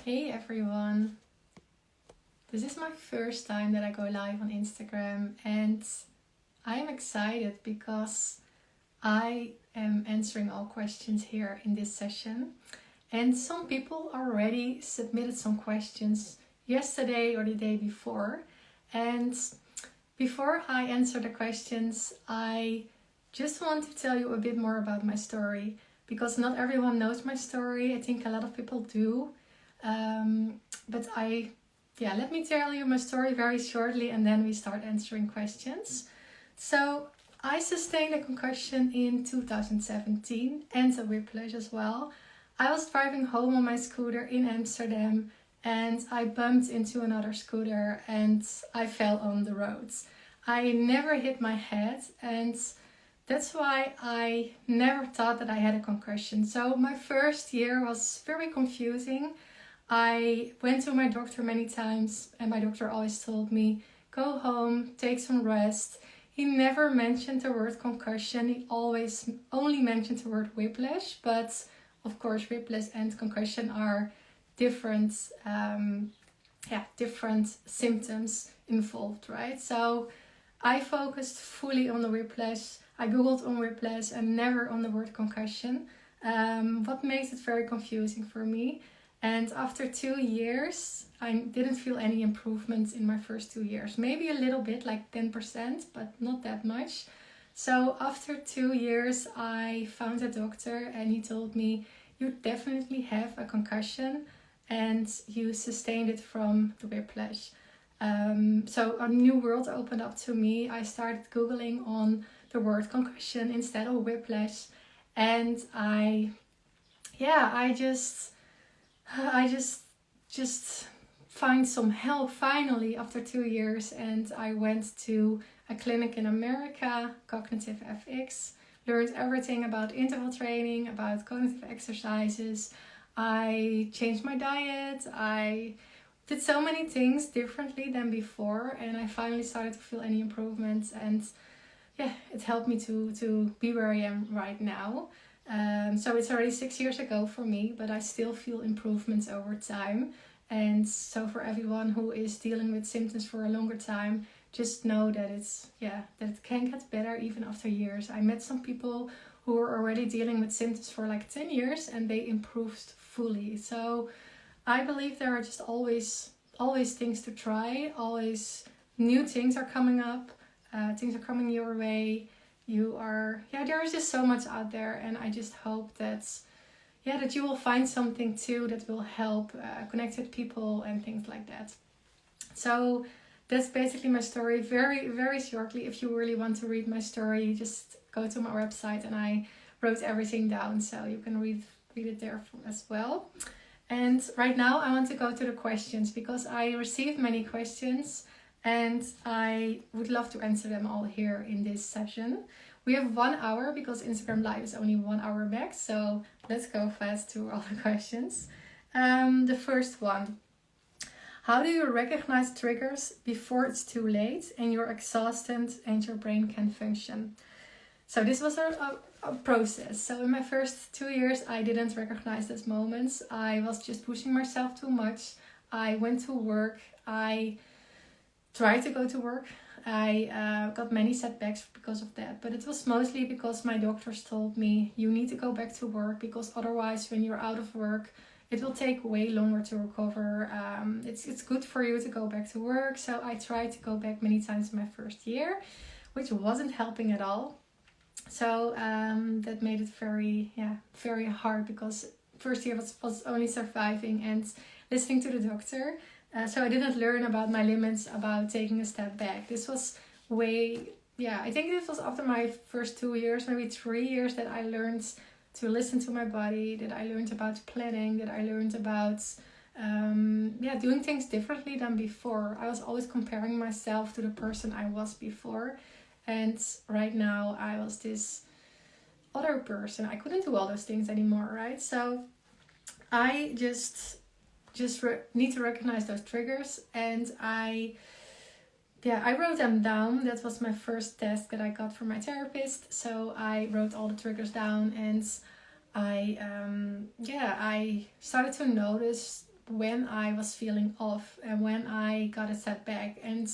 Hey everyone, this is my first time that I go live on Instagram and I'm excited because I am answering all questions here in this session, and some people already submitted some questions yesterday or the day before. And before I answer the questions, I just want to tell you a bit more about my story, because not everyone knows my story. I think a lot of people do. But let me tell you my story very shortly and then we start answering questions. So I sustained a concussion in 2017 and a whiplash as well. I was driving home on my scooter in Amsterdam and I bumped into another scooter and I fell on the roads. I never hit my head, and that's why I never thought that I had a concussion. So my first year was very confusing. I went to my doctor many times and my doctor always told me, go home, take some rest. He never mentioned the word concussion. He always only mentioned the word whiplash. But of course, whiplash and concussion are different, different symptoms involved, right? So I focused fully on the whiplash. I googled on whiplash and never on the word concussion. What makes it very confusing for me. And after 2 years, I didn't feel any improvements in my first 2 years. Maybe a little bit, like 10%, but not that much. So after 2 years, I found a doctor and he told me, you definitely have a concussion and you sustained it from the whiplash. So a new world opened up to me. I started Googling on the word concussion instead of whiplash. And I just find some help finally after 2 years, and I went to a clinic in America, Cognitive FX, learned everything about interval training, about cognitive exercises. I changed my diet. I did so many things differently than before, and I finally started to feel any improvements, and it helped me to be where I am right now. So it's already 6 years ago for me, but I still feel improvements over time. And so for everyone who is dealing with symptoms for a longer time, just know that that it can get better even after years. I met some people who were already dealing with symptoms for like 10 years and they improved fully. So I believe there are just always things to try, always new things are coming up, things are coming your way. There is just so much out there, and I just hope that you will find something too that will help connect with people and things like that. So that's basically my story, very, very shortly. If you really want to read my story, just go to my website and I wrote everything down, so you can read it there as well. And right now I want to go to the questions because I received many questions and I would love to answer them all here in this session. We have 1 hour because Instagram Live is only 1 hour max, so let's go fast to all the questions. The first one: how do you recognize triggers before it's too late and you're exhausted and your brain can't function? So this was a process. So in my first 2 years, I didn't recognize those moments. I was just pushing myself too much. I went to work. I tried to go to work. I got many setbacks because of that, but it was mostly because my doctors told me you need to go back to work, because otherwise when you're out of work it will take way longer to recover. It's good for you to go back to work. So I tried to go back many times in my first year, which wasn't helping at all. So that made it very hard, because first year was only surviving and listening to the doctor. So I didn't learn about my limits, about taking a step back. This was I think this was after my first 2 years, maybe 3 years, that I learned to listen to my body, that I learned about planning, that I learned about doing things differently than before. I was always comparing myself to the person I was before. And right now I was this other person. I couldn't do all those things anymore, right? So I just need to recognize those triggers, and I wrote them down. That was my first task that I got from my therapist. So I wrote all the triggers down, and I started to notice when I was feeling off and when I got a setback. And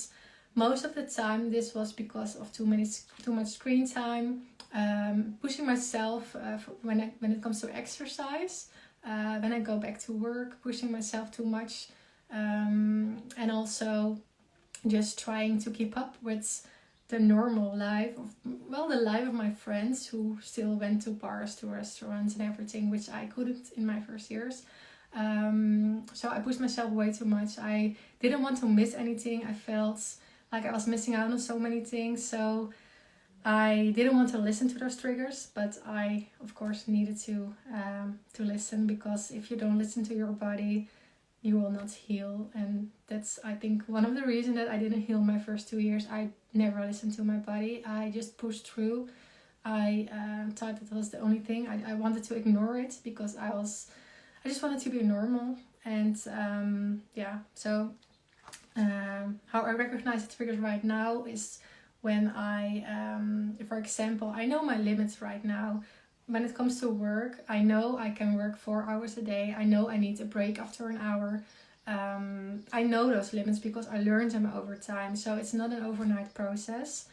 most of the time this was because of too much screen time, pushing myself when it comes to exercise, when I go back to work, pushing myself too much, and also just trying to keep up with the normal life of, well, the life of my friends who still went to bars, to restaurants and everything, which I couldn't in my first years. So I pushed myself way too much. I didn't want to miss anything. I felt like I was missing out on so many things. So I didn't want to listen to those triggers, but I of course needed to listen, because if you don't listen to your body, you will not heal. And that's, I think, one of the reasons that I didn't heal my first 2 years. I never listened to my body. I just pushed through. I thought that was the only thing. I wanted to ignore it because I just wanted to be normal. And so how I recognize the triggers right now is when for example, I know my limits right now. When it comes to work, I know I can work 4 hours a day. I know I need a break after an hour. I know those limits because I learned them over time. So it's not an overnight process.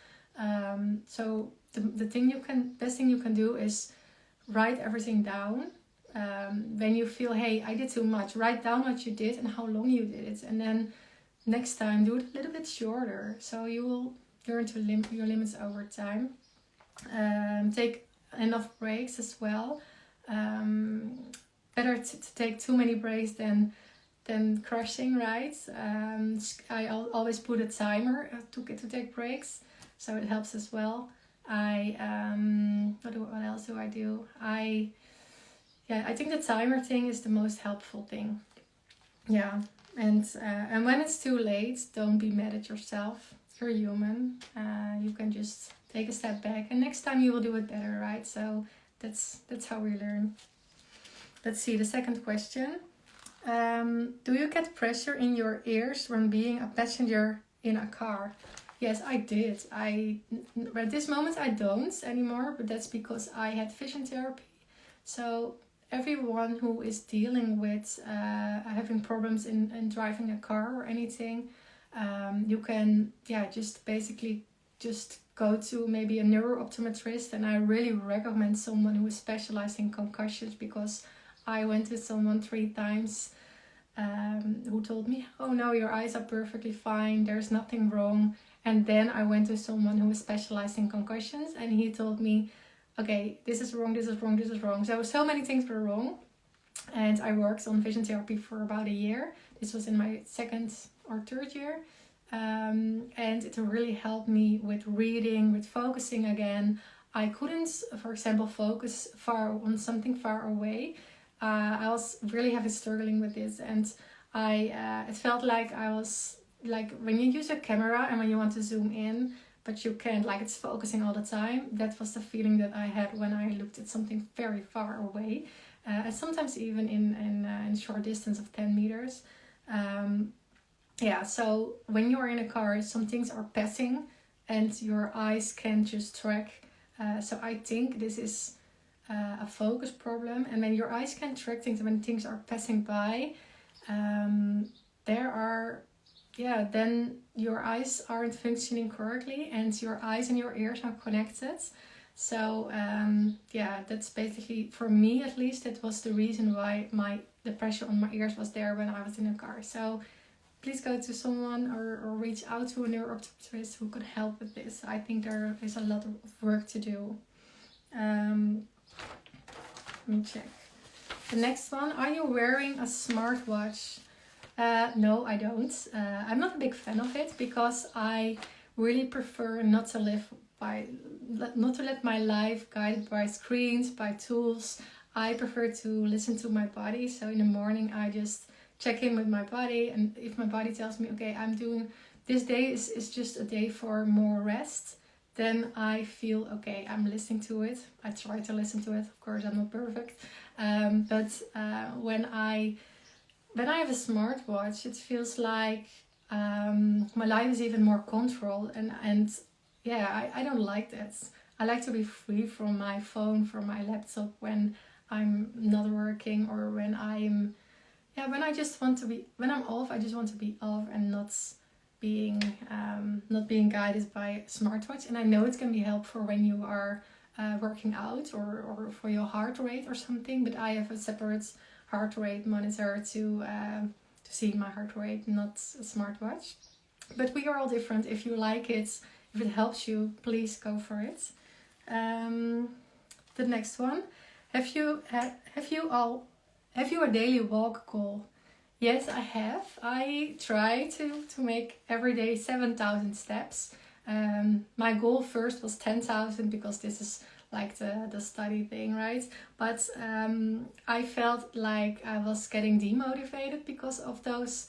So the best thing you can do is write everything down. When you feel, hey, I did too much, write down what you did and how long you did it. And then next time, do it a little bit shorter. So you will learn to limit your limits over time. Take enough breaks as well. Better to take too many breaks than crushing, right? I always put a timer to take breaks, so it helps as well. What else do I do? I think the timer thing is the most helpful thing. Yeah, and when it's too late, don't be mad at yourself. You're human. You can just take a step back, and next time you will do it better, right? So that's how we learn. Let's see the second question. Do you get pressure in your ears when being a passenger in a car? Yes, I did. At this moment I don't anymore, but that's because I had vision therapy. So everyone who is dealing with having problems in driving a car or anything, you can just go to maybe a neuro-optometrist, and I really recommend someone who is specialized in concussions, because I went to someone 3 times who told me, oh no, your eyes are perfectly fine, there's nothing wrong. And then I went to someone who is specialized in concussions, and he told me, okay, this is wrong, this is wrong, this is wrong. So many things were wrong. And I worked on vision therapy for about a year. This was in my 2nd or 3rd year. And it really helped me with reading, with focusing again. I couldn't, for example, focus on something far away. I was really struggling with this, and it felt like I was like when you use a camera and when you want to zoom in, but you can't, like it's focusing all the time. That was the feeling that I had when I looked at something very far away, and sometimes even in short distance of 10 meters. So when you're in a car, some things are passing and your eyes can just track. So I think this is a focus problem. And when your eyes can track things, when things are passing by, then your eyes aren't functioning correctly, and your eyes and your ears are connected. So that's basically, for me at least, that was the reason why the pressure on my ears was there when I was in a car. So please go to someone or reach out to a neuro-optometrist who could help with this. I think there is a lot of work to do. Let me check. The next one, are you wearing a smartwatch? No, I don't. I'm not a big fan of it because I really prefer not to let my life guided by screens, by tools. I prefer to listen to my body. So in the morning, I just check in with my body, and if my body tells me, okay, this day is just a day for more rest, then I feel okay, I'm listening to it. I try to listen to it. Of course, I'm not perfect. But when I have a smartwatch, it feels like my life is even more controlled. And I don't like that. I like to be free from my phone, from my laptop when I'm not working, or when I'm yeah, when I just want to be, when I'm off, I just want to be off and being not being guided by a smartwatch. And I know it can be helpful when you are working out or for your heart rate or something. But I have a separate heart rate monitor to see my heart rate, not a smartwatch. But we are all different. If you like it, if it helps you, please go for it. The next one, have you a daily walk goal? Yes, I have. I try to make every day 7,000 steps. My goal first was 10,000 because this is like the study thing, right? But I felt like I was getting demotivated because of those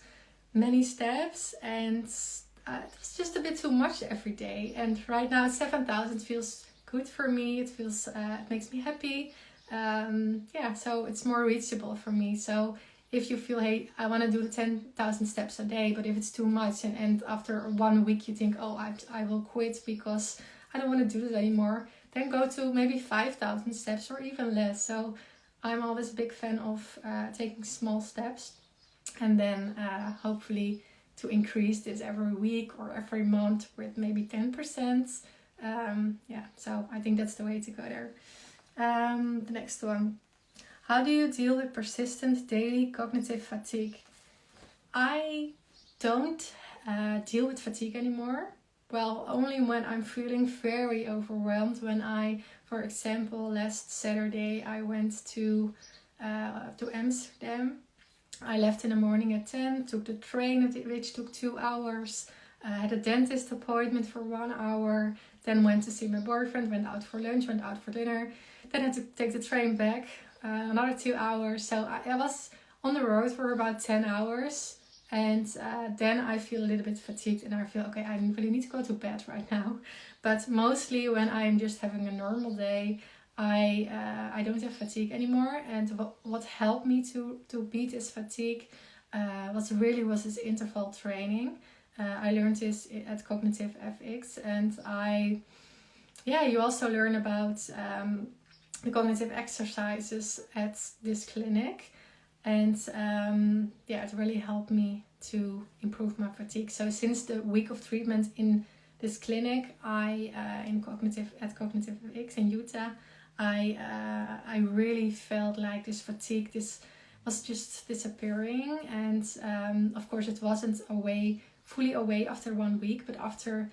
many steps, and it was just a bit too much every day. And right now 7,000 feels good for me. It feels it makes me happy. So it's more reachable for me. So if you feel, hey, I want to do the 10,000 steps a day, but if it's too much and after 1 week you think, oh, I will quit because I don't want to do this anymore, then go to maybe 5,000 steps or even less. So I'm always a big fan of taking small steps, and then hopefully to increase this every week or every month with maybe 10%. So I think that's the way to go there. The next one. How do you deal with persistent daily cognitive fatigue? I don't deal with fatigue anymore. Well, only when I'm feeling very overwhelmed. When I, for example, last Saturday I went to Amsterdam. I left in the morning at 10, took the train which took 2 hours, had a dentist appointment for 1 hour, then went to see my boyfriend, went out for lunch, went out for dinner, then had to take the train back, another 2 hours. So I was on the road for about 10 hours, and then I feel a little bit fatigued and I feel, okay, I really need to go to bed right now. But mostly when I'm just having a normal day, I don't have fatigue anymore. And what helped me to beat this fatigue was this interval training. I learned this at Cognitive FX, and you also learn about the cognitive exercises at this clinic, and it really helped me to improve my fatigue. So since the week of treatment in this clinic, at Cognitive FX in Utah, I really felt like this fatigue, this was just disappearing. And of course it wasn't fully away after 1 week, but after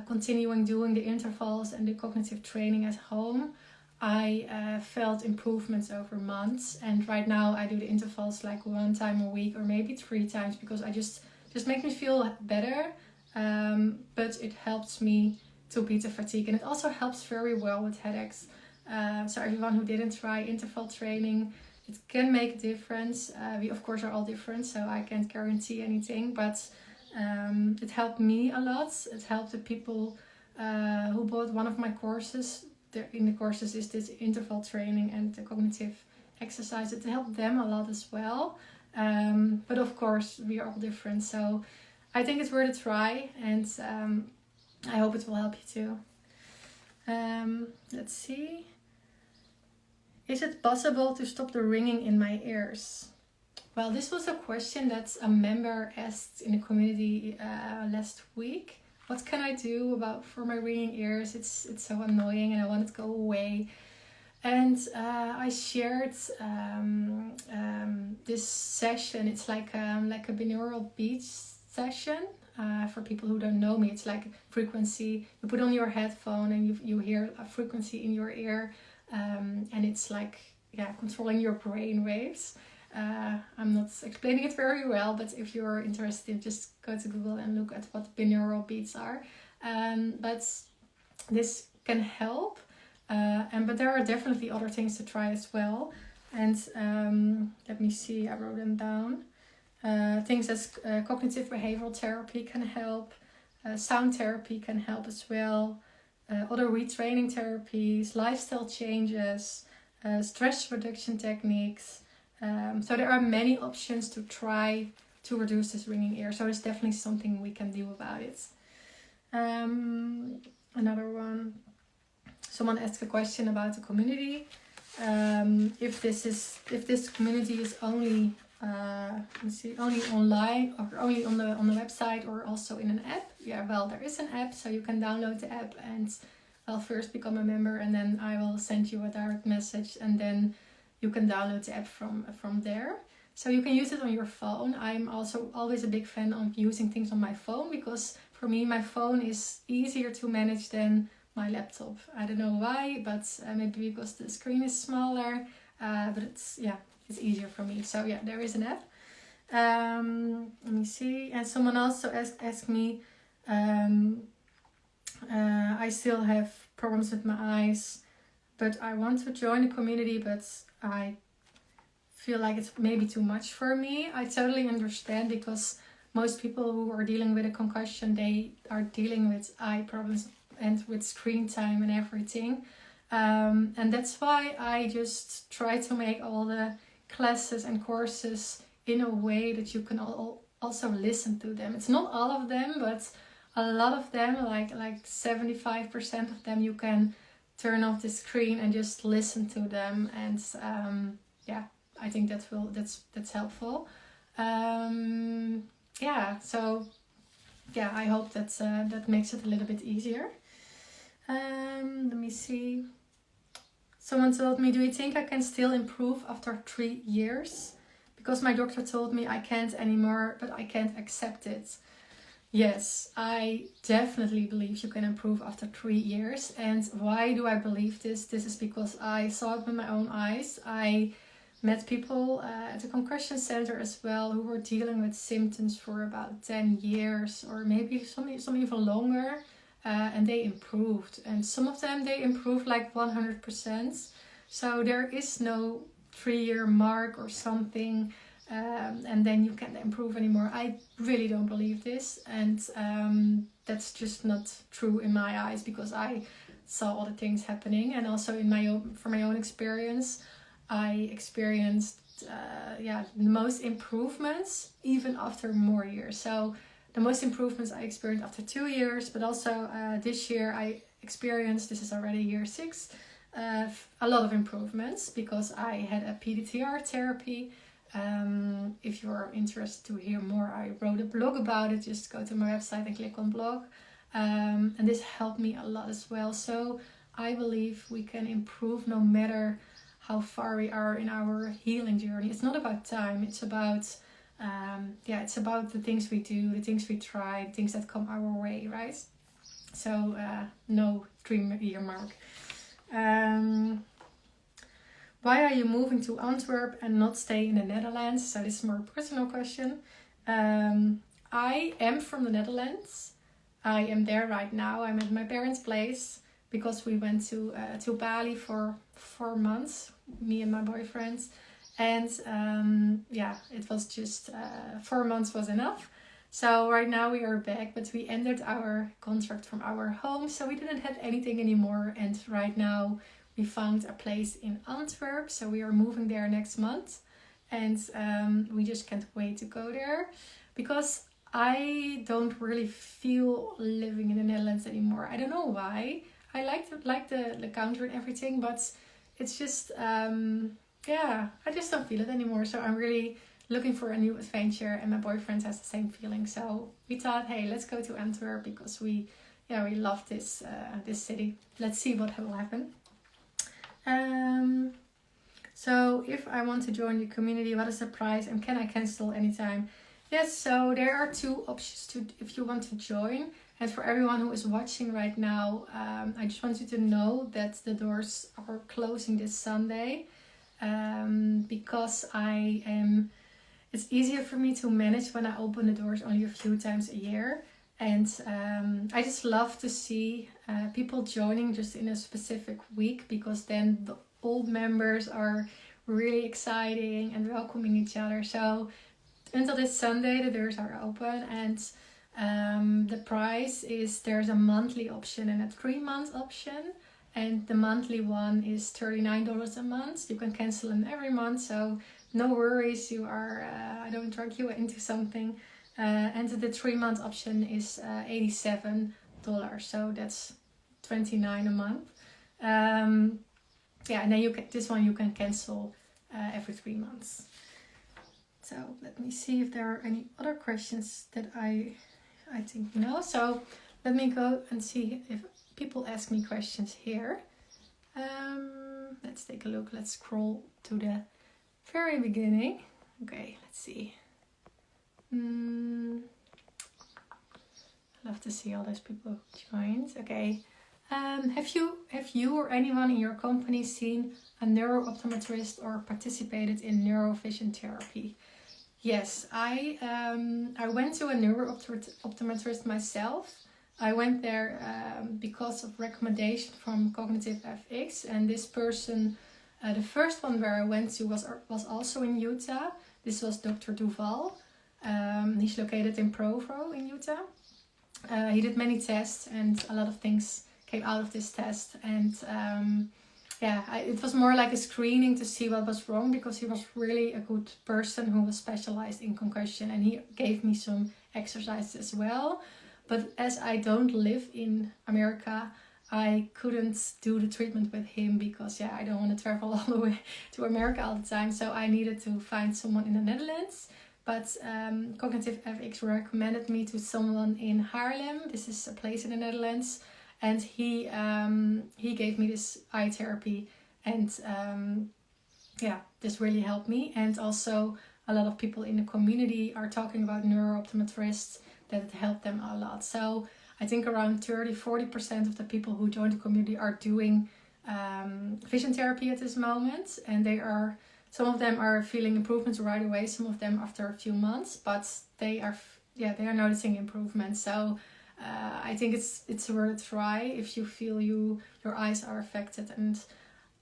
continuing doing the intervals and the cognitive training at home, I felt improvements over months. And right now I do the intervals like 1 time a week or maybe 3 times, because I just make me feel better. But it helps me to beat the fatigue, and it also helps very well with headaches. So everyone who didn't try interval training, it can make a difference. We of course are all different, so I can't guarantee anything, but it helped me a lot. It helped the people who bought one of my courses. In the courses is this interval training and the cognitive exercise. It helped them a lot as well. But of course we are all different, so I think it's worth a try, and I hope it will help you too. Let's see. Is it possible to stop the ringing in my ears? Well, this was a question that a member asked in the community last week. What can I do for my ringing ears? It's so annoying and I want it to go away. And I shared this session. It's like a binaural beat session. For people who don't know me, it's like frequency. You put on your headphone and you hear a frequency in your ear, and it's like controlling your brain waves. I'm not explaining it very well, but if you're interested, just go to Google and look at what binaural beats are. But this can help, but there are definitely other things to try as well. And let me see, I wrote them down. Things as cognitive behavioral therapy can help, sound therapy can help as well, other retraining therapies, lifestyle changes, stress reduction techniques. So there are many options to try to reduce this ringing ear. So it's definitely something we can do about it. Another one. Someone asked a question about the community. If this community is only let me see, only online or only on the website or also in an app? Yeah, well, there is an app, so you can download the app and well, first become a member, and then I will send you a direct message, and then you can download the app from there. So you can use it on your phone. I'm also always a big fan of using things on my phone, because for me my phone is easier to manage than my laptop. I don't know why, but maybe because the screen is smaller, but it's easier for me. So yeah, there is an app. Let me see. And someone also asked me, I still have problems with my eyes, but I want to join the community, but I feel like it's maybe too much for me. I totally understand, because most people who are dealing with a concussion, they are dealing with eye problems and with screen time and everything. And that's why I just try to make all the classes and courses in a way that you can also listen to them. It's not all of them, but a lot of them, like 75% of them, you can turn off the screen and just listen to them. And I think that's helpful. I hope that makes it a little bit easier. Let me see. Someone told me, do you think I can still improve after 3 years? Because my doctor told me I can't anymore, but I can't accept it. Yes, I definitely believe you can improve after 3 years. And why do I believe this? This is because I saw it with my own eyes. I met people at the concussion center as well who were dealing with symptoms for about 10 years or maybe some even longer. And they improved. And some of them, they improved like 100%. So there is no 3-year mark or something. And then you can't improve anymore. I really don't believe this. And that's just not true in my eyes, because I saw all the things happening. And also from my own experience, I experienced the most improvements even after more years. So the most improvements I experienced after 2 years, but also this year I experienced, this is already year 6, a lot of improvements because I had a PDTR therapy. If you're interested to hear more, I wrote a blog about it. Just go to my website and click on blog. And this helped me a lot as well. So I believe we can improve no matter how far we are in our healing journey. It's not about time. It's about the things we do, the things we try, the things that come our way, right? So no 3-year mark. Why are you moving to Antwerp and not stay in the Netherlands? So this is more a personal question. I am from the Netherlands. I am there right now. I'm at my parents' place because we went to Bali for 4 months, me and my boyfriend. And it was just 4 months was enough. So right now we are back, but we ended our contract from our home. So we didn't have anything anymore. And right now we found a place in Antwerp. So we are moving there next month. And we just can't wait to go there. Because I don't really feel living in the Netherlands anymore. I don't know why. I like the country and everything. But it's just... I just don't feel it anymore. So I'm really looking for a new adventure, and my boyfriend has the same feeling. So we thought, hey, let's go to Antwerp because we love this city. Let's see what will happen. So if I want to join the community, what is the price and can I cancel anytime? Yes, so there are 2 options if you want to join. And for everyone who is watching right now, I just want you to know that the doors are closing this Sunday. Because it's easier for me to manage when I open the doors only a few times a year. And I just love to see people joining just in a specific week, because then the old members are really exciting and welcoming each other. So until this Sunday, the doors are open, and the price is, there's a monthly option and a 3-month option. And the monthly one is $39 a month. You can cancel them every month, so no worries. I don't drag you into something. And the 3-month option is $87, so that's $29 a month. And then this one you can cancel every 3 months. So let me see if there are any other questions that I think no. So let me go and see if people ask me questions here. Let's take a look. Let's scroll to the very beginning. Okay, let's see. I love to see all those people who joined. Okay. Have you or anyone in your company seen a neuro-optometrist or participated in neurovision therapy? Yes, I went to a neuro-optometrist myself. I went there because of recommendation from Cognitive FX, and this person, the first one where I went to was also in Utah. This was Dr. Duval. He's located in Provo in Utah. He did many tests, and a lot of things came out of this test. And it was more like a screening to see what was wrong, because he was really a good person who was specialized in concussion, and he gave me some exercises as well. But as I don't live in America, I couldn't do the treatment with him because I don't want to travel all the way to America all the time. So I needed to find someone in the Netherlands. But Cognitive FX recommended me to someone in Haarlem. This is a place in the Netherlands. And he gave me this eye therapy. And this really helped me. And also a lot of people in the community are talking about neuro-optometrists, that it helped them a lot. So I think around 30-40% of the people who joined the community are doing vision therapy at this moment. And some of them are feeling improvements right away, some of them after a few months, but they are noticing improvements. So I think it's worth a try if you feel your eyes are affected. And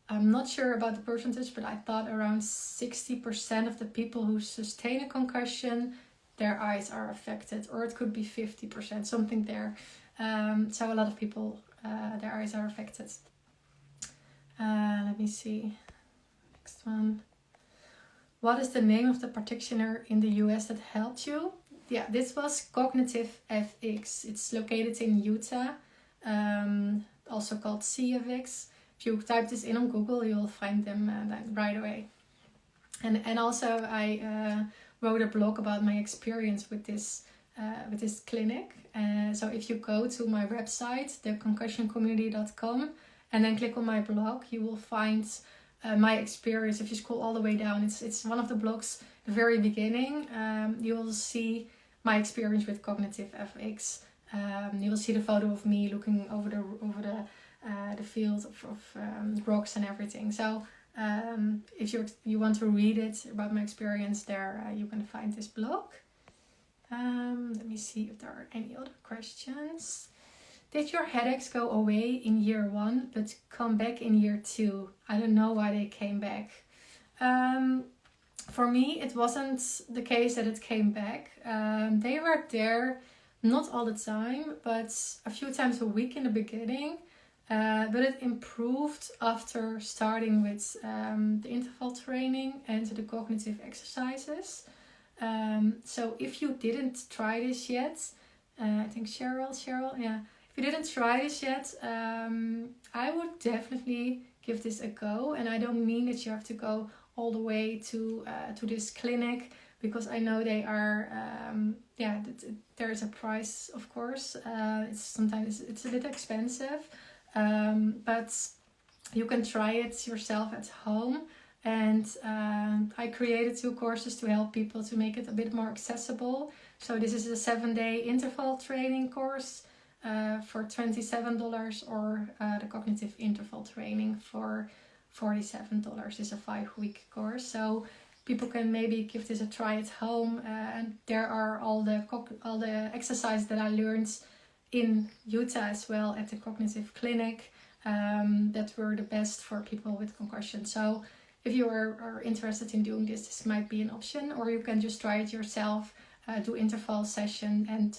I'm not sure about the percentage, but I thought around 60% of the people who sustain a concussion, their eyes are affected, or it could be 50%, something there. So a lot of people, their eyes are affected. Let me see. Next one. What is the name of the practitioner in the US that helped you? Yeah, this was Cognitive FX. It's located in Utah, also called CFX. If you type this in on Google, you'll find them right away. And also I wrote a blog about my experience with this clinic. So if you go to my website, theconcussioncommunity.com, and then click on my blog, you will find my experience. If you scroll all the way down, it's one of the blogs, the very beginning. You will see my experience with Cognitive FX. You will see the photo of me looking over the field of rocks and everything. So if you want to read it about my experience there, you can find this blog. Let me see if there are any other questions. Did your headaches go away in year 1 but come back in year 2? I don't know why they came back. For me, it wasn't the case that it came back. They were there not all the time, but a few times a week in the beginning. But it improved after starting with the interval training and the cognitive exercises. So if you didn't try this yet, I think Cheryl, yeah. If you didn't try this yet, I would definitely give this a go. And I don't mean that you have to go all the way to this clinic, because I know they are, there is a price, of course. Sometimes it's a bit expensive, but you can try it yourself at home. And I created 2 courses to help people to make it a bit more accessible. So this is a 7-day interval training course for $27, or the cognitive interval training for $47. It's a 5-week course. So people can maybe give this a try at home. And there are all the exercises that I learned in Utah as well at the cognitive clinic that were the best for people with concussion. So if you are interested in doing this might be an option, or you can just try it yourself, do interval session. And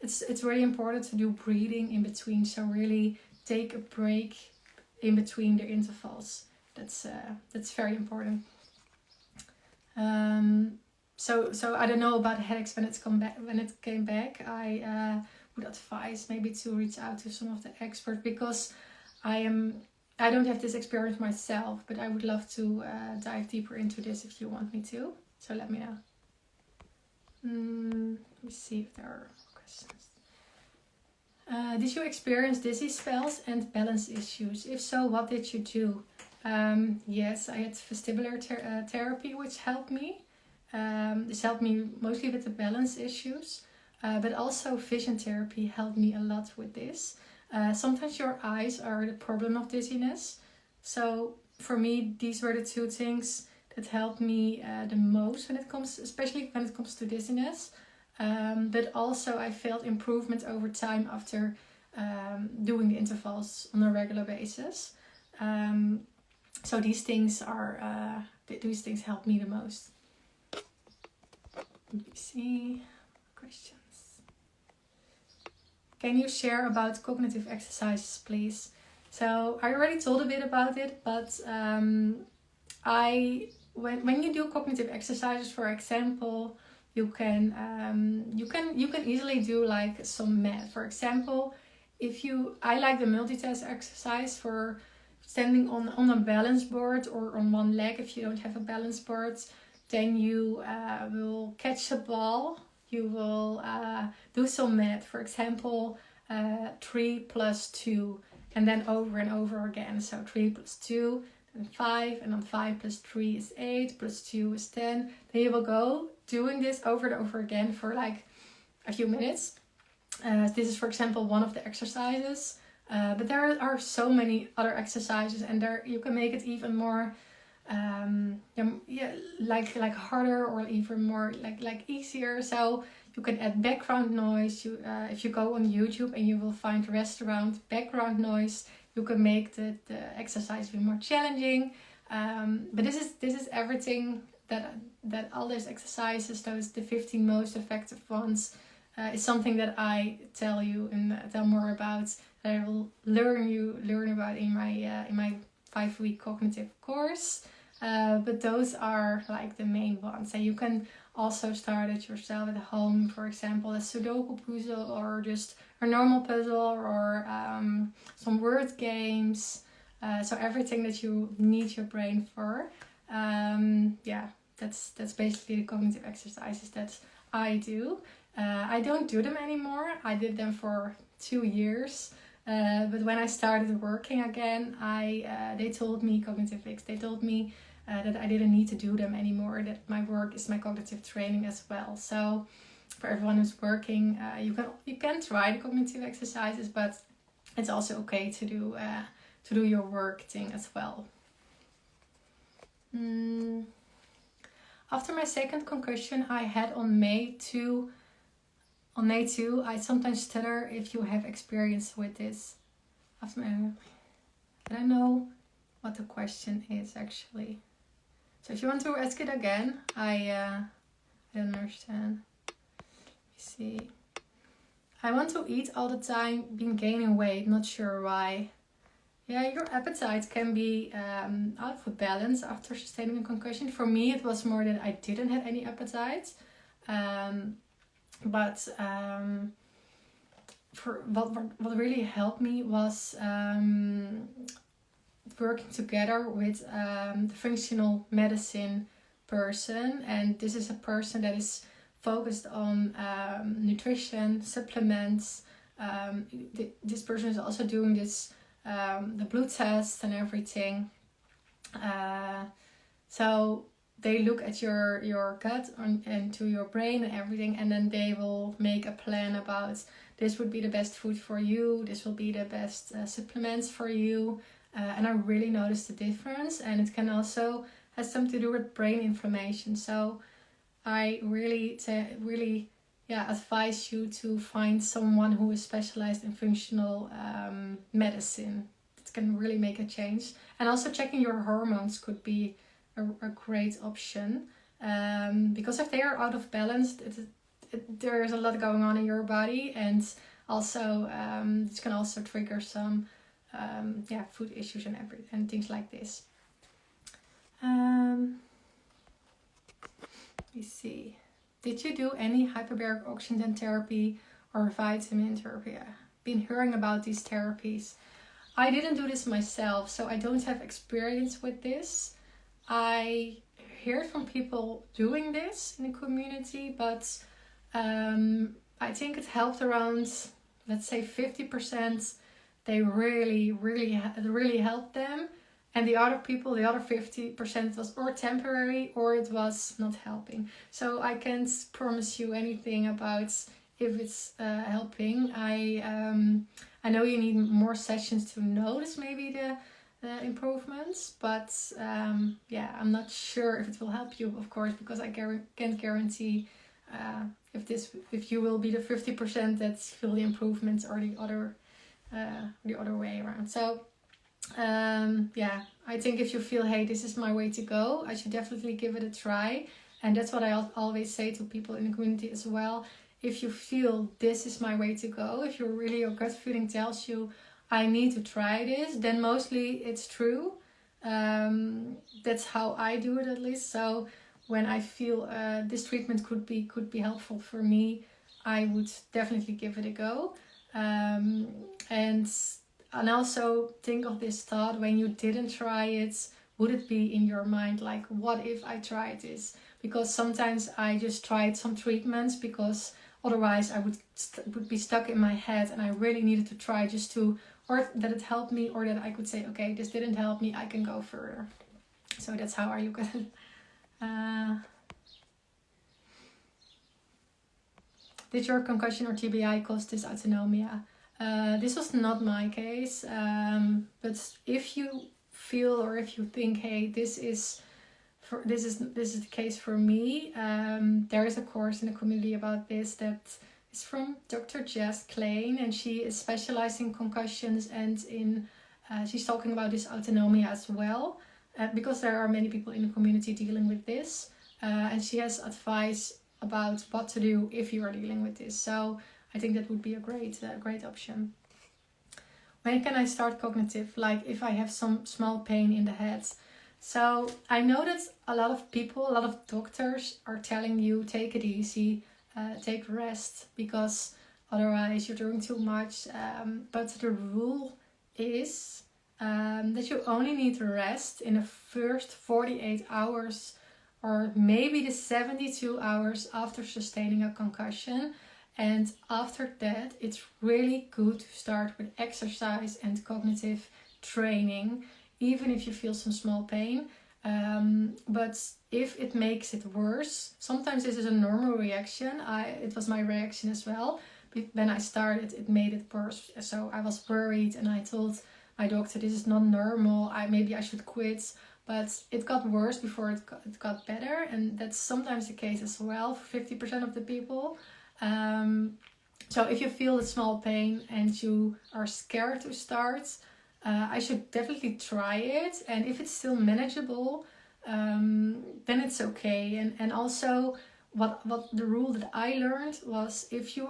it's really important to do breathing in between. So really take a break in between the intervals. That's very important. So I don't know about headaches when it came back. I would advise maybe to reach out to some of the experts, because I don't have this experience myself, but I would love to dive deeper into this if you want me to. So let me know. Let me see if there are questions. Did you experience dizzy spells and balance issues? If so, what did you do? Yes, I had vestibular therapy, which helped me. This helped me mostly with the balance issues, but also vision therapy helped me a lot with this. Sometimes your eyes are the problem of dizziness. So for me, these were the two things that helped me the most especially when it comes to dizziness. But also I felt improvement over time after doing the intervals on a regular basis. So these things help me the most. Let me see questions. Can you share about cognitive exercises, please? So I already told a bit about it, but when you do cognitive exercises, for example, you can easily do like some math. For example, I like the multitask exercise for standing on a balance board or on one leg. If you don't have a balance board, then you will catch a ball. You will do some math. For example, 3 plus 2, and then over and over again. So 3 plus 2, and 5, and then 5 plus 3 is 8, plus 2 is 10. Then you will go doing this over and over again for like a few minutes. This is, for example, one of the exercises. But there are so many other exercises, and there you can make it even more like harder, or even more like easier. So you can add background noise. If you go on YouTube and you will find restaurant background noise, you can make the exercise be more challenging. But this is everything that all those exercises, the 15 most effective ones, is something that I tell you and tell more about, that I will learn about in my 5-week cognitive course. But those are like the main ones, and you can also start it yourself at home. For example, a Sudoku puzzle, or just a normal puzzle, or some word games. So everything that you need your brain for. That's basically the cognitive exercises that I do. I don't do them anymore. I did them for 2 years. But when I started working again, they told me, Cognitive Fix, they told me that I didn't need to do them anymore, that my work is my cognitive training as well. So for everyone who's working, you can try the cognitive exercises, but it's also okay to do your work thing as well. After my second concussion I had on May 2, I sometimes stutter. If you have experience with this. I don't know what the question is actually. So if you want to ask it again, I don't understand. Let me see. I want to eat all the time, been gaining weight, not sure why. Yeah, your appetite can be out of balance after sustaining a concussion. For me, it was more that I didn't have any appetite. But for what really helped me was working together with the functional medicine person. And this is a person that is focused on nutrition, supplements. This person is also doing this, the blood test and everything. So they look at your gut and to your brain and everything, and then they will make a plan about this would be the best food for you, this will be the best supplements for you. And I really noticed the difference, and it can also has something to do with brain inflammation. So I really advise you to find someone who is specialized in functional medicine. It can really make a change. And also checking your hormones could be a great option, because if they are out of balance, there's a lot going on in your body, and also this can also trigger some food issues and things like this. Let me see. Did you do any hyperbaric oxygen therapy or vitamin therapy? I've been hearing about these therapies. I didn't do this myself, so I don't have experience with this. I heard from people doing this in the community, but I think it helped around, let's say 50%. They really helped them. And the other people, the other 50% was or temporary or it was not helping. So I can't promise you anything about if it's helping. I know you need more sessions to notice maybe the improvements, but yeah, I'm not sure if it will help you, of course, because I can't guarantee if you will be the 50% that feel the improvements or the other way around. So yeah, I think if you feel, hey, this is my way to go, I should definitely give it a try. And that's what I always say to people in the community as well. If you feel this is my way to go, if your gut feeling tells you I need to try this, then mostly it's true. That's how I do it, at least. So when I feel this treatment could be helpful for me, I would definitely give it a go. And also think of this thought: when you didn't try it, would it be in your mind like, what if I tried this? Because sometimes I just tried some treatments because otherwise I would be stuck in my head, and I really needed to try just to, or that it helped me, or that I could say, okay, this didn't help me, I can go further. So that's how I look at it. Did your concussion or TBI cause dysautonomia? This was not my case, but if you feel or if you think, hey, this is the case for me, there is a course in the community about this that is from Dr. Jess Klein, and she is specialized in concussions and she's talking about dysautonomia as well, because there are many people in the community dealing with this, and she has advice about what to do if you are dealing with this. So I think that would be a great option. When can I start cognitive? Like if I have some small pain in the head. So I know that a lot of people, a lot of doctors are telling you, take it easy, take rest, because otherwise you're doing too much. But the rule is that you only need to rest in the first 48 hours or maybe the 72 hours after sustaining a concussion. And after that, it's really good to start with exercise and cognitive training, even if you feel some small pain. But if it makes it worse, sometimes this is a normal reaction. It was my reaction as well. When I started, it made it worse. So I was worried and I told my doctor, this is not normal. Maybe I should quit. But it got worse before it got better. And that's sometimes the case as well for 50% of the people. So if you feel the small pain and you are scared to start, I should definitely try it. And if it's still manageable, then it's okay. And also what the rule that I learned was, if you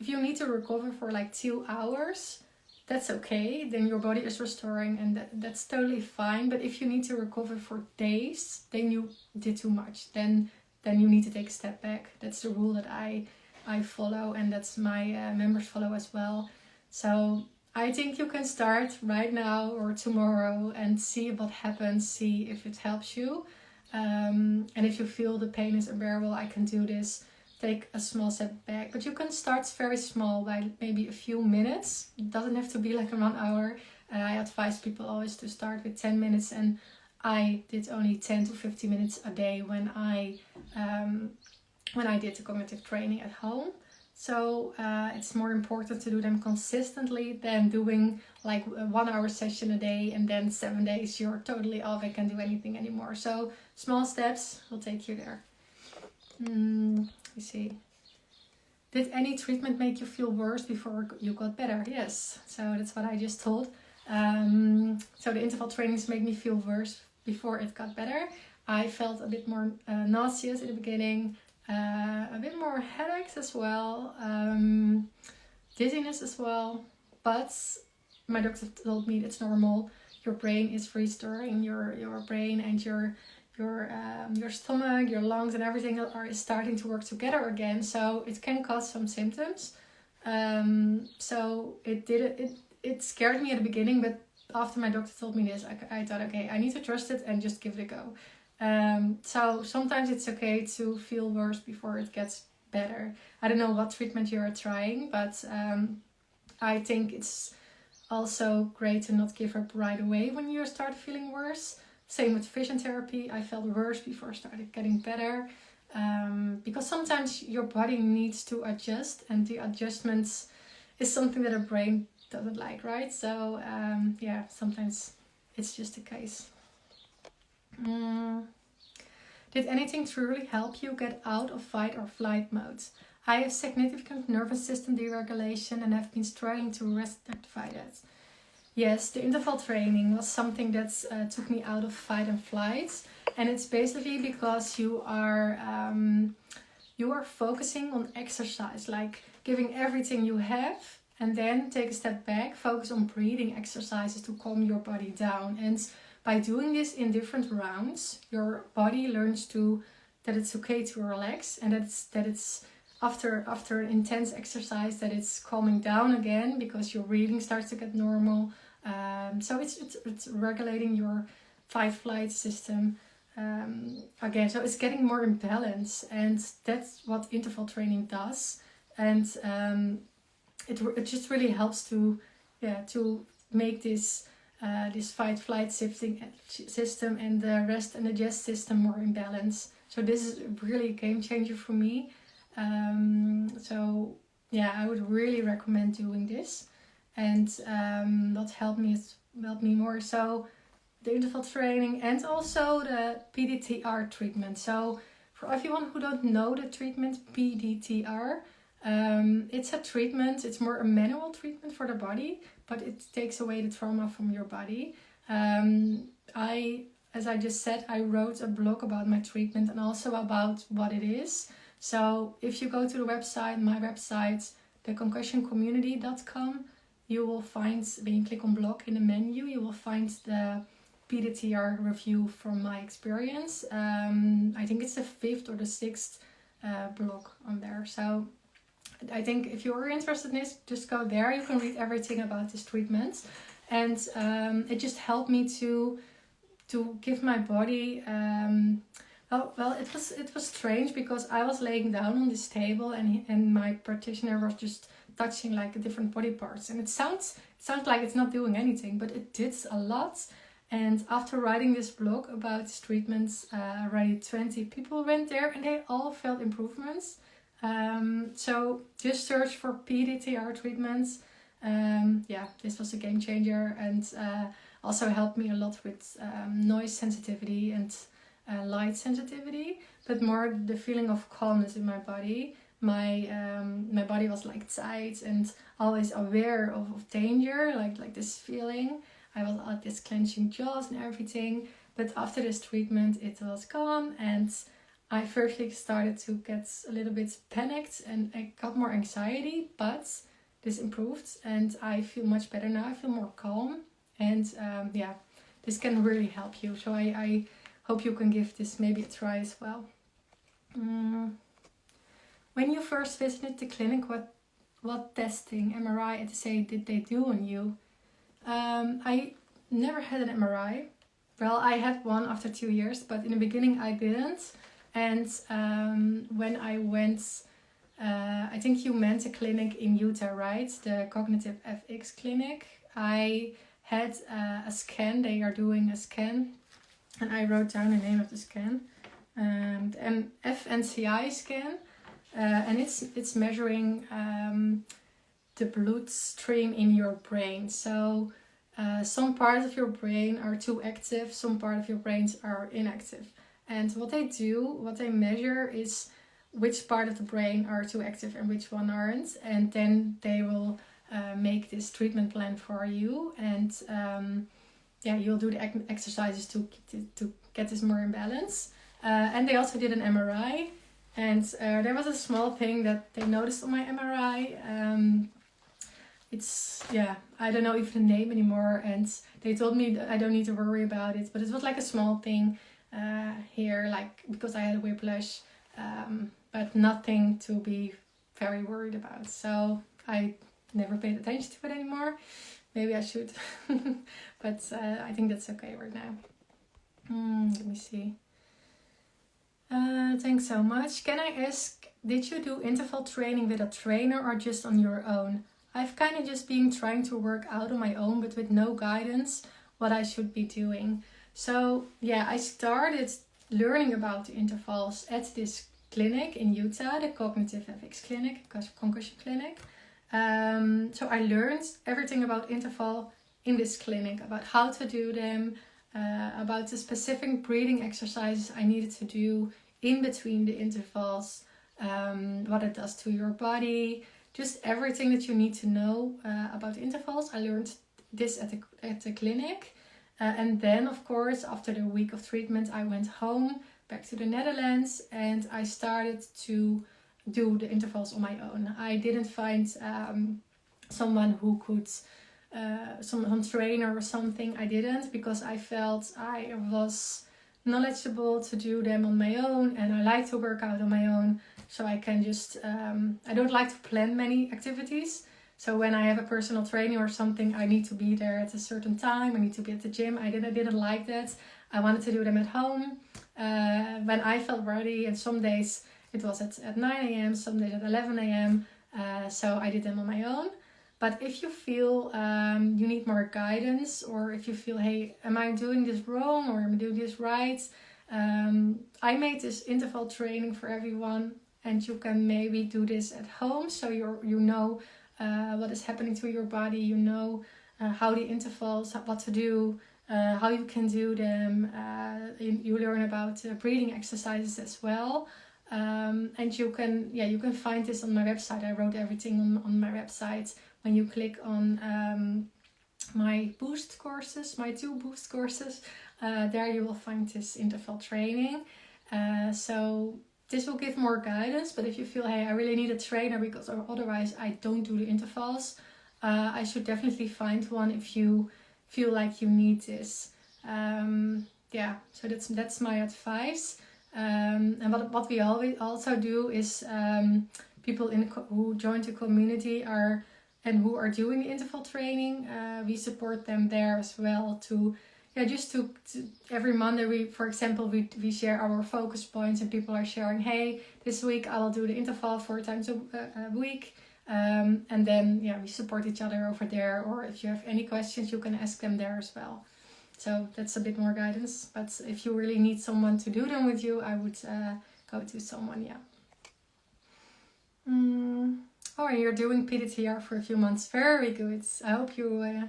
need to recover for like 2 hours, that's okay. Then your body is restoring, and that's totally fine. But if you need to recover for days, then you did too much. Then you need to take a step back. That's the rule that I follow, and that's my members follow as well. So I think you can start right now or tomorrow and see what happens, see if it helps you. And if you feel the pain is unbearable, I can do this, take a small step back. But you can start very small, by maybe a few minutes. It doesn't have to be like 1 hour. I advise people always to start with 10 minutes, and I did only 10 to 15 minutes a day when I did the cognitive training at home. So it's more important to do them consistently than doing like a 1 hour session a day and then 7 days you're totally off and can't do anything anymore. So small steps will take you there. Let me see. Did any treatment make you feel worse before you got better? Yes. So that's what I just told. So the interval trainings make me feel worse before it got better. I felt a bit more nauseous in the beginning. A bit more headaches as well, dizziness as well, but my doctor told me it's normal. Your brain is restoring, your brain and your stomach, your lungs and everything is starting to work together again, so it can cause some symptoms. So it scared me at the beginning, but after my doctor told me this, I thought, okay, I need to trust it and just give it a go. So sometimes it's okay to feel worse before it gets better. I don't know what treatment you are trying, but I think it's also great to not give up right away when you start feeling worse. Same with vision therapy. I felt worse before I started getting better. Because sometimes your body needs to adjust, and the adjustments is something that our brain doesn't like, right? So yeah, sometimes it's just the case. Did anything truly help you get out of fight or flight mode? I have significant nervous system deregulation and have been struggling to rectify that. Yes, the interval training was something that took me out of fight and flight, and it's basically because you are focusing on exercise, like giving everything you have, and then take a step back, focus on breathing exercises to calm your body down. And by doing this in different rounds, your body learns that it's okay to relax, and that it's after intense exercise that it's calming down again because your breathing starts to get normal. So it's regulating your fight-flight system again. So it's getting more in balance, and that's what interval training does. And it just really helps to make this fight-flight system and the rest and digest system more in balance. So this is really a game changer for me. So yeah, I would really recommend doing this. And that helped me more. So the interval training and also the PDTR treatment. So for everyone who don't know the treatment PDTR, it's a treatment. It's more a manual treatment for the body, but it takes away the trauma from your body. As I just said, I wrote a blog about my treatment and also about what it is. So if you go to the website, my website, theconcussioncommunity.com, you will find, when you click on blog in the menu, you will find the PDTR review from my experience. I think it's the 5th or the 6th blog on there. So I think if you're interested in this, just go there. You can read everything about this treatment. And it just helped me to give my body... it was strange because I was laying down on this table and my practitioner was just touching like different body parts, and it sounds like it's not doing anything, but it did a lot. And after writing this blog about this treatment, already 20 people went there and they all felt improvements. So just search for PDTR treatments. This was a game changer, and also helped me a lot with noise sensitivity and light sensitivity, but more the feeling of calmness in my body. My body was like tight and always aware of danger, like this feeling. I was at this clenching jaws and everything. But after this treatment, it was calm, and I firstly started to get a little bit panicked and I got more anxiety, but this improved and I feel much better now. I feel more calm, and this can really help you. So I hope you can give this maybe a try as well. When you first visited the clinic, what testing, MRI, etc. did they do on you? I never had an MRI. Well, I had one after 2 years, but in the beginning I didn't. And when I went, I think you meant a clinic in Utah, right? The Cognitive FX clinic. I had a scan. They are doing a scan. And I wrote down the name of the scan. An FNCI scan. And it's measuring the bloodstream in your brain. So some parts of your brain are too active, some parts of your brains are inactive. And what they measure is which part of the brain are too active and which one aren't. And then they will make this treatment plan for you. And you'll do the exercises to get this more in balance. And they also did an MRI. And there was a small thing that they noticed on my MRI. I don't know even the name anymore. And they told me that I don't need to worry about it. But it was like a small thing here, like because I had a whiplash. But nothing to be very worried about. So I never paid attention to it anymore. Maybe I should. But I think that's okay right now. Let me see. Thanks so much. Can I ask did you do interval training with a trainer or just on your own? I've kind of just been trying to work out on my own, but with no guidance what I should be doing. So yeah, I started learning about the intervals at this clinic in Utah, the Cognitive FX clinic, Concussion Clinic. So I learned everything about interval in this clinic, about how to do them, about the specific breathing exercises I needed to do in between the intervals, what it does to your body, just everything that you need to know about intervals. I learned this at the clinic. And then, of course, after the week of treatment, I went home, back to the Netherlands, and I started to do the intervals on my own. I didn't find someone who could, some trainer or something. I didn't, because I felt I was knowledgeable to do them on my own, and I like to work out on my own. So I can just, I don't like to plan many activities. So when I have a personal trainer or something, I need to be there at a certain time. I need to be at the gym. I didn't like that. I wanted to do them at home when I felt ready. And some days it was at 9 a.m., some days at 11 a.m. So I did them on my own. But if you feel you need more guidance, or if you feel, hey, am I doing this wrong or am I doing this right? I made this interval training for everyone, and you can maybe do this at home. So you know what is happening to your body, you know how the intervals, what to do, how you can do them. You learn about breathing exercises as well. And you can find this on my website. I wrote everything on my website. When you click on my boost courses, my 2 boost courses, there you will find this interval training. So this will give more guidance, but if you feel, hey, I really need a trainer because otherwise I don't do the intervals, I should definitely find one if you feel like you need this. So that's my advice. And what we always also do is people who join the community who are doing the interval training, we support them there as well to every Monday we share our focus points, and people are sharing, hey, this week I will do the interval 4 times a week, and then we support each other over there. Or if you have any questions, you can ask them there as well. So that's a bit more guidance. But if you really need someone to do them with you, I would go to someone. Oh, and you're doing PDTR for a few months. Very good. I hope you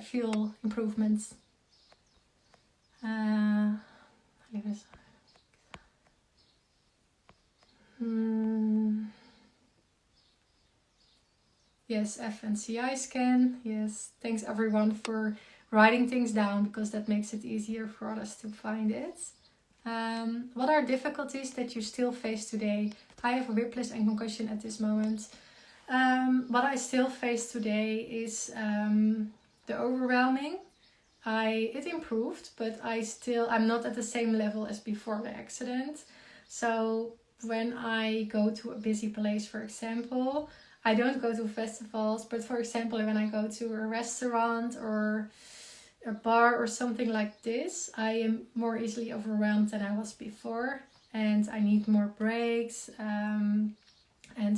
feel improvements. Yes, FNCI scan. Yes, thanks everyone for writing things down, because that makes it easier for others to find it. What are difficulties that you still face today? I have whiplash and concussion at this moment. What I still face today is the overwhelming. It improved, but I'm not at the same level as before the accident. So when I go to a busy place, for example, I don't go to festivals, but for example, when I go to a restaurant or a bar or something like this, I am more easily overwhelmed than I was before, and I need more breaks. And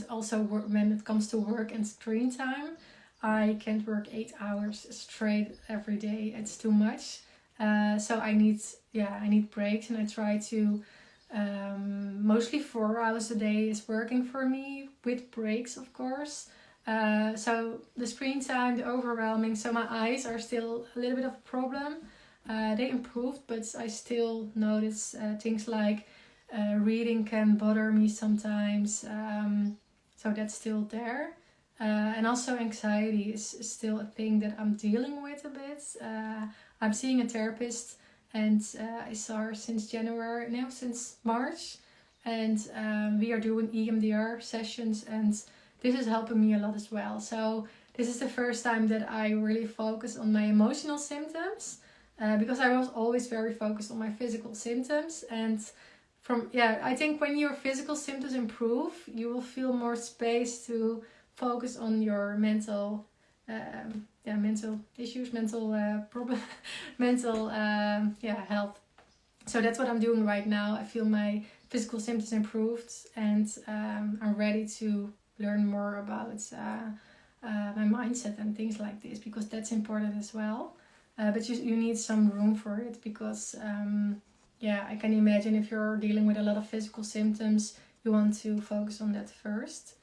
also when it comes to work and screen time, I can't work 8 hours straight every day. It's too much. So I need breaks, and I try to mostly 4 hours a day is working for me, with breaks, of course. So the screen time, the overwhelming. So my eyes are still a little bit of a problem. They improved, but I still notice things like reading can bother me sometimes. So that's still there. And also anxiety is still a thing that I'm dealing with a bit. I'm seeing a therapist, and I saw her since March. And we are doing EMDR sessions, and this is helping me a lot as well. So this is the first time that I really focus on my emotional symptoms, because I was always very focused on my physical symptoms. And I think when your physical symptoms improve, you will feel more space to focus on your mental issues, mental health. So that's what I'm doing right now. I feel my physical symptoms improved, and I'm ready to learn more about my mindset and things like this, because that's important as well. But you need some room for it, because I can imagine if you're dealing with a lot of physical symptoms, you want to focus on that first.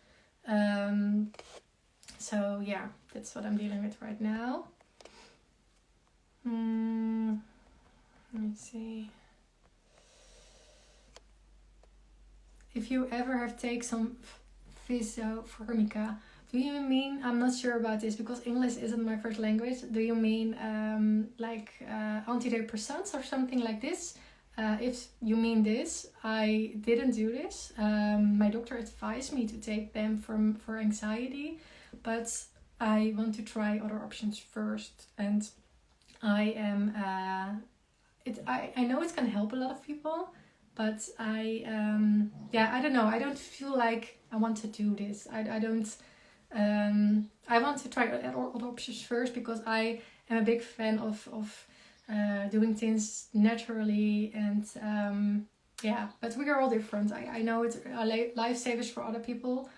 So yeah, that's what I'm dealing with right now. Let me see. If you ever have taken some physiothermica, do you mean, I'm not sure about this because English isn't my first language. Do you mean antidepressants or something like this? If you mean this, I didn't do this. My doctor advised me to take them for anxiety, but I want to try other options first. And I am, I know it can help a lot of people, but I don't know. I don't feel like I want to do this. I don't. I want to try other options first, because I am a big fan of doing things naturally, and but we are all different. I know it's lifesavers for other people,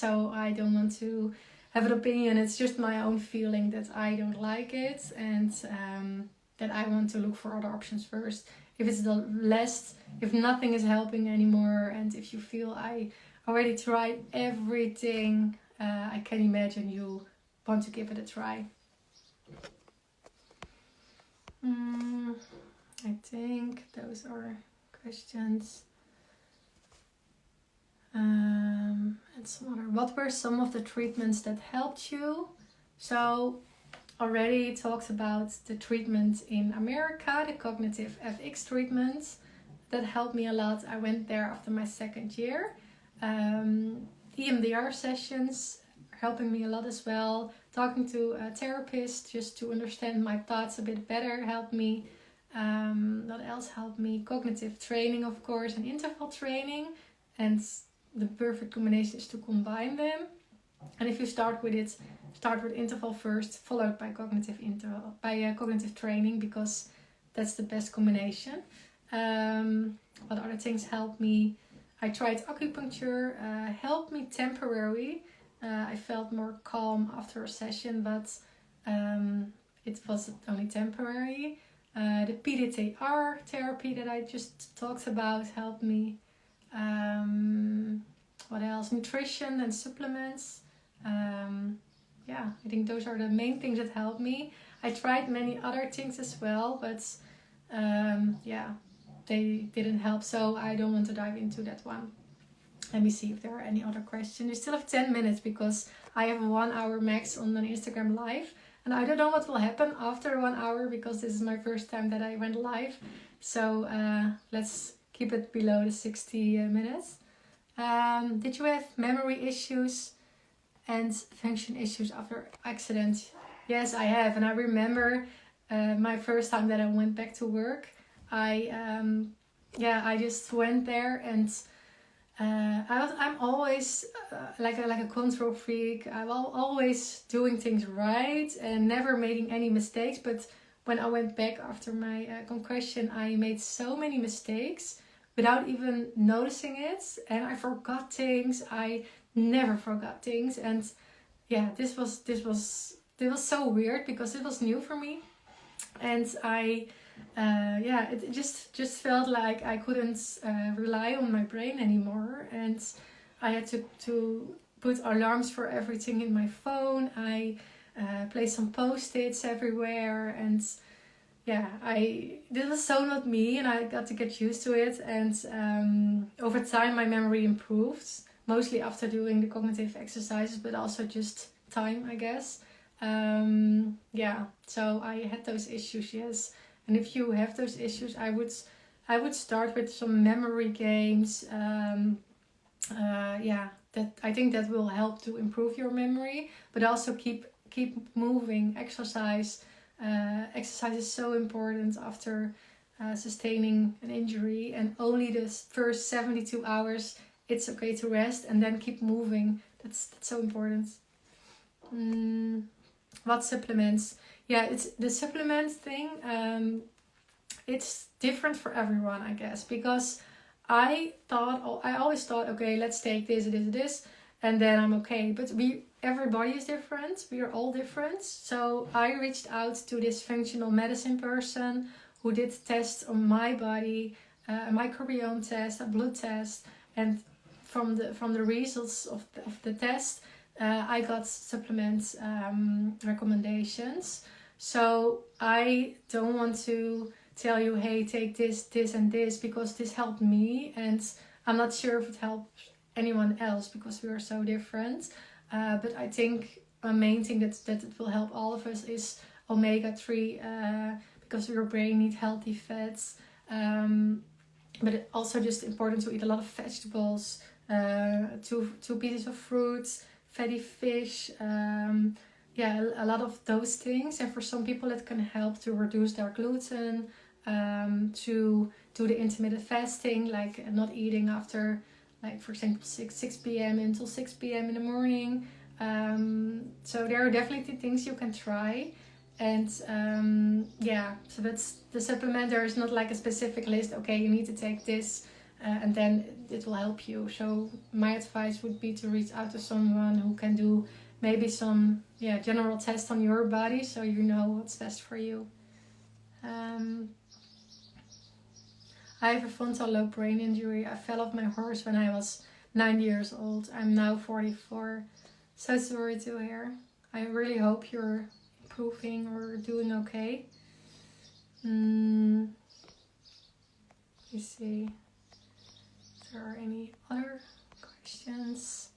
so I don't want to have an opinion. It's just my own feeling that I don't like it, and that I want to look for other options first. If nothing is helping anymore, and if you feel I already tried everything, I can imagine you want to give it a try. I think those are questions. And some other. What were some of the treatments that helped you? So, already talked about the treatment in America, the cognitive FX treatment. That helped me a lot. I went there after my second year. EMDR sessions are helping me a lot as well. Talking to a therapist just to understand my thoughts a bit better helped me. What else helped me? Cognitive training, of course, and interval training. And the perfect combination is to combine them. And if you start with interval first, followed by cognitive training, because that's the best combination. What other things helped me? I tried acupuncture, helped me temporarily. I felt more calm after a session, but it was only temporary. The PDTR therapy that I just talked about helped me. What else? Nutrition and supplements. I think those are the main things that helped me. I tried many other things as well, but they didn't help, so I don't want to dive into that one. Let me see if there are any other questions. We still have 10 minutes because I have 1 hour max on an Instagram live, and I don't know what will happen after 1 hour, because this is my first time that I went live. So let's keep it below the 60 minutes. Did you have memory issues and function issues after accident? Yes, I have, and I remember my first time that I went back to work. I just went there, and I'm always like a control freak. I'm always doing things right and never making any mistakes. But when I went back after my concussion, I made so many mistakes without even noticing it, and I forgot things. I never forgot things, and this was so weird because it was new for me, and it just felt like I couldn't rely on my brain anymore, and I had to put alarms for everything in my phone. I placed some post-its everywhere, and this was so not me, and I got to get used to it. And over time, my memory improved, mostly after doing the cognitive exercises, but also just time, I guess. So I had those issues, yes. And if you have those issues, I would start with some memory games. That I think that will help to improve your memory, but also keep moving. Exercise is so important after sustaining an injury, and only the first 72 hours it's okay to rest, and then keep moving. That's so important. What supplements? It's the supplement thing. It's different for everyone, I guess, because I always thought, okay, let's take this, and then I'm okay. But everybody is different. We are all different. So I reached out to this functional medicine person who did tests on my body, a microbiome test, a blood test, and from the results of the test, I got supplement recommendations. So I don't want to tell you, hey, take this and this, because this helped me, and I'm not sure if it helps anyone else because we are so different. But I think a main thing that it will help all of us is omega-3, because your brain needs healthy fats. But it's also just important to eat a lot of vegetables, two pieces of fruits, fatty fish, a lot of those things. And for some people it can help to reduce their gluten, to do the intermittent fasting, like not eating after, like for example 6 p.m. until 6 p.m. in the morning. So there are definitely things you can try. And so that's the supplement. There is not like a specific list, okay, you need to take this and then it will help you. So my advice would be to reach out to someone who can do maybe some general tests on your body, so you know what's best for you. I have a frontal lobe brain injury. I fell off my horse when I was 9 years old. I'm now 44. So sorry to hear. I really hope you're improving or doing okay. Let me see if there are any other questions.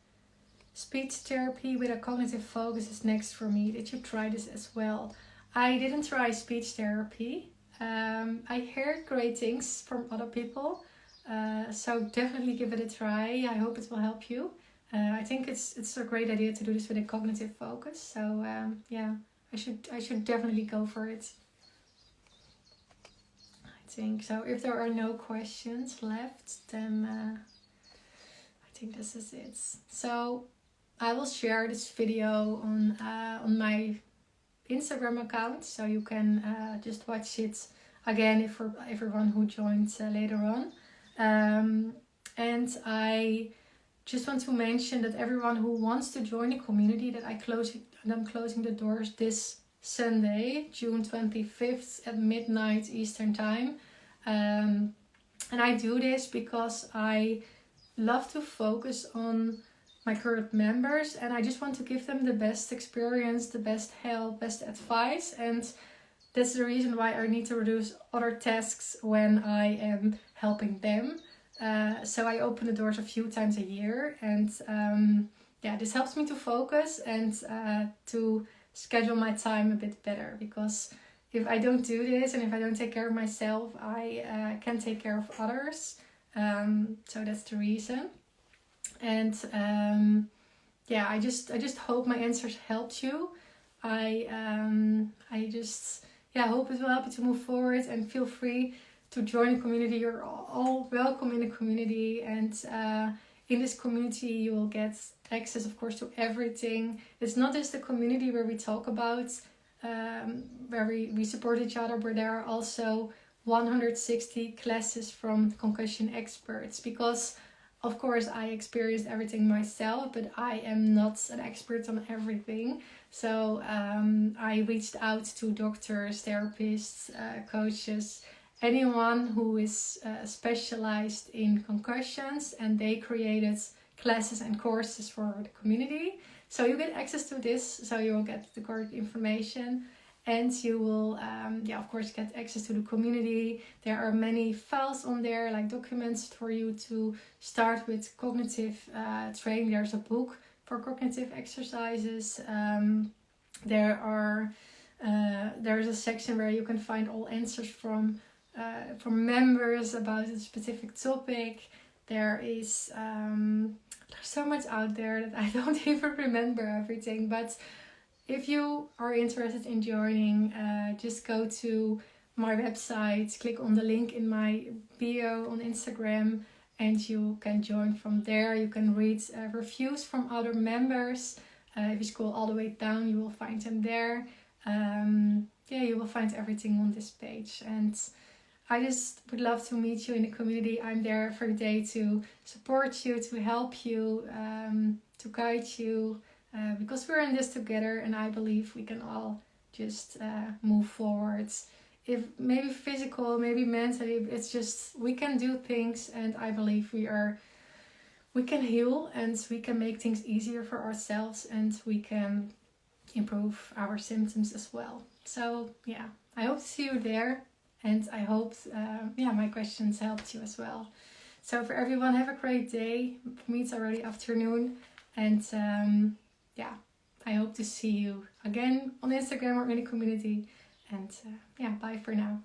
Speech therapy with a cognitive focus is next for me. Did you try this as well? I didn't try speech therapy. I heard great things from other people, so definitely give it a try. I hope it will help you. I think it's a great idea to do this with a cognitive focus. So I should definitely go for it. I think so. If there are no questions left, then I think this is it. So I will share this video on my Instagram account, so you can just watch it again for everyone who joins later on. And I just want to mention that everyone who wants to join the community, that I'm closing the doors this Sunday, June 25th at midnight Eastern time. And I do this because I love to focus on my current members, and I just want to give them the best experience, the best help, best advice. And that's the reason why I need to reduce other tasks when I am helping them. So I open the doors a few times a year, and this helps me to focus and to schedule my time a bit better, because if I don't do this and if I don't take care of myself, I can't take care of others. So that's the reason. And I just hope my answers helped you. I just hope it will help you to move forward, and feel free to join the community. You're all welcome in the community, and in this community you will get access, of course, to everything. It's not just a community where we talk about, where we support each other, but there are also 160 classes from concussion experts, because of course I experienced everything myself, but I am not an expert on everything. So I reached out to doctors, therapists, coaches, anyone who is specialized in concussions, and they created classes and courses for the community. So you get access to this, so you will get the correct information, and you will of course get access to the community. There are many files on there, like documents for you to start with cognitive training. There's a book for cognitive exercises. There's a section where you can find all answers from members about a specific topic. There's so much out there that I don't even remember everything, but if you are interested in joining, just go to my website, click on the link in my bio on Instagram, and you can join from there. You can read reviews from other members. If you scroll all the way down, you will find them there. You will find everything on this page. And I just would love to meet you in the community. I'm there every day to support you, to help you, to guide you, because we're in this together, and I believe we can all just move forwards. If maybe physical, maybe mentally, it's just we can do things, and I believe we can heal, and we can make things easier for ourselves, and we can improve our symptoms as well. So yeah, I hope to see you there, and I hope my questions helped you as well. So for everyone, have a great day. For me, it's already afternoon, and I hope to see you again on Instagram or in the community. And bye for now.